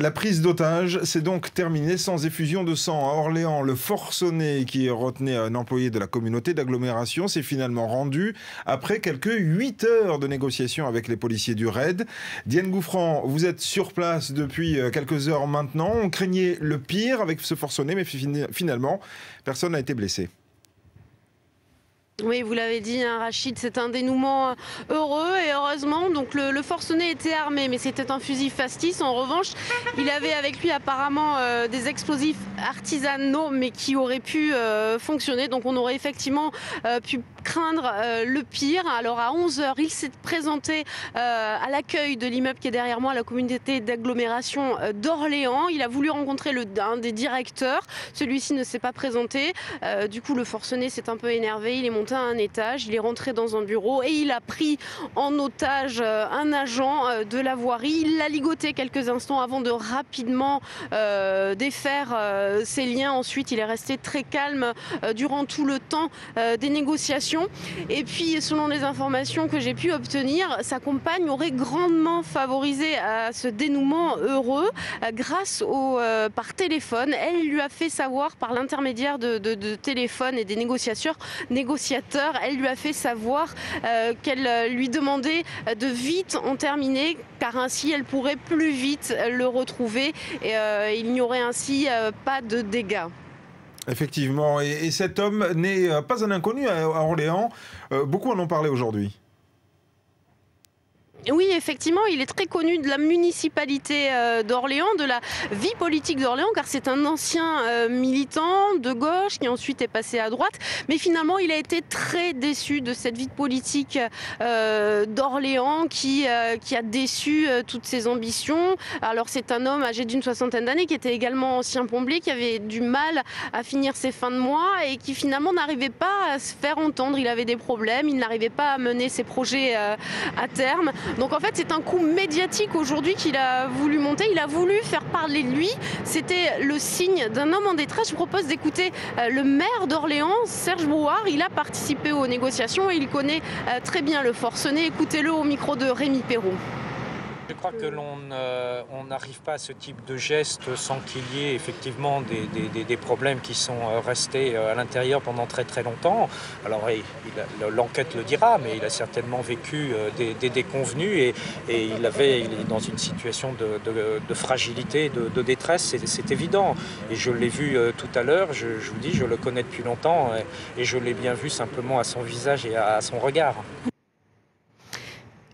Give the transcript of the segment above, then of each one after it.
La prise d'otage, c'est donc terminé sans effusion de sang. À Orléans, le forcené qui retenait un employé de la communauté d'agglomération s'est finalement rendu après quelques 8 heures de négociations avec les policiers du RAID. Diane Gouffran, vous êtes sur place depuis quelques heures maintenant. On craignait le pire avec ce forcené, mais finalement, personne n'a été blessé. Oui, vous l'avez dit, hein, Rachid, c'est un dénouement heureux et heureusement. Donc le forcené était armé, mais c'était un fusil Fastis. En revanche, il avait avec lui apparemment des explosifs artisanaux, mais qui auraient pu fonctionner. Donc on aurait effectivement pu craindre le pire. Alors à 11 h, il s'est présenté à l'accueil de l'immeuble qui est derrière moi, la communauté d'agglomération d'Orléans. Il a voulu rencontrer un des directeurs. Celui-ci ne s'est pas présenté. Du coup, le forcené s'est un peu énervé. Il est monté à un étage, il est rentré dans un bureau et il a pris en otage un agent de la voirie. Il l'a ligoté quelques instants avant de rapidement défaire ses liens. Ensuite, il est resté très calme durant tout le temps des négociations. Et puis, selon les informations que j'ai pu obtenir, sa compagne aurait grandement favorisé ce dénouement heureux grâce par téléphone. Elle lui a fait savoir par l'intermédiaire de téléphone et des négociateurs, elle lui a fait savoir qu'elle lui demandait de vite en terminer, car ainsi elle pourrait plus vite le retrouver et il n'y aurait ainsi pas de dégâts. Effectivement, et cet homme n'est pas un inconnu à Orléans. Beaucoup en ont parlé aujourd'hui. Oui, effectivement, il est très connu de la municipalité d'Orléans, de la vie politique d'Orléans, car c'est un ancien militant de gauche qui ensuite est passé à droite. Mais finalement, il a été très déçu de cette vie politique d'Orléans qui a déçu toutes ses ambitions. Alors c'est un homme âgé d'une 60aine d'années qui était également ancien plombier, qui avait du mal à finir ses fins de mois et qui finalement n'arrivait pas à se faire entendre. Il avait des problèmes, il n'arrivait pas à mener ses projets à terme. Donc en fait, c'est un coup médiatique aujourd'hui qu'il a voulu monter. Il a voulu faire parler de lui. C'était le signe d'un homme en détresse. Je vous propose d'écouter le maire d'Orléans, Serge Brouard. Il a participé aux négociations et il connaît très bien le forcené. Écoutez-le au micro de Rémi Perrault. Je crois que l'on n'arrive pas à ce type de geste sans qu'il y ait effectivement des problèmes qui sont restés à l'intérieur pendant très très longtemps. Alors l'enquête le dira, mais il a certainement vécu des déconvenus et il est dans une situation de fragilité, de détresse, c'est évident. Et je l'ai vu tout à l'heure, je vous dis, je le connais depuis longtemps et je l'ai bien vu simplement à son visage et à son regard.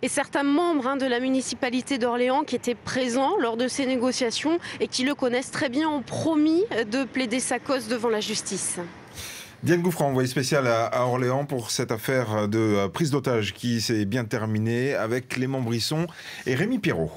Et certains membres de la municipalité d'Orléans qui étaient présents lors de ces négociations et qui le connaissent très bien ont promis de plaider sa cause devant la justice. Diane Gouffran, envoyée spéciale à Orléans pour cette affaire de prise d'otage qui s'est bien terminée avec Clément Brisson et Rémi Perrault.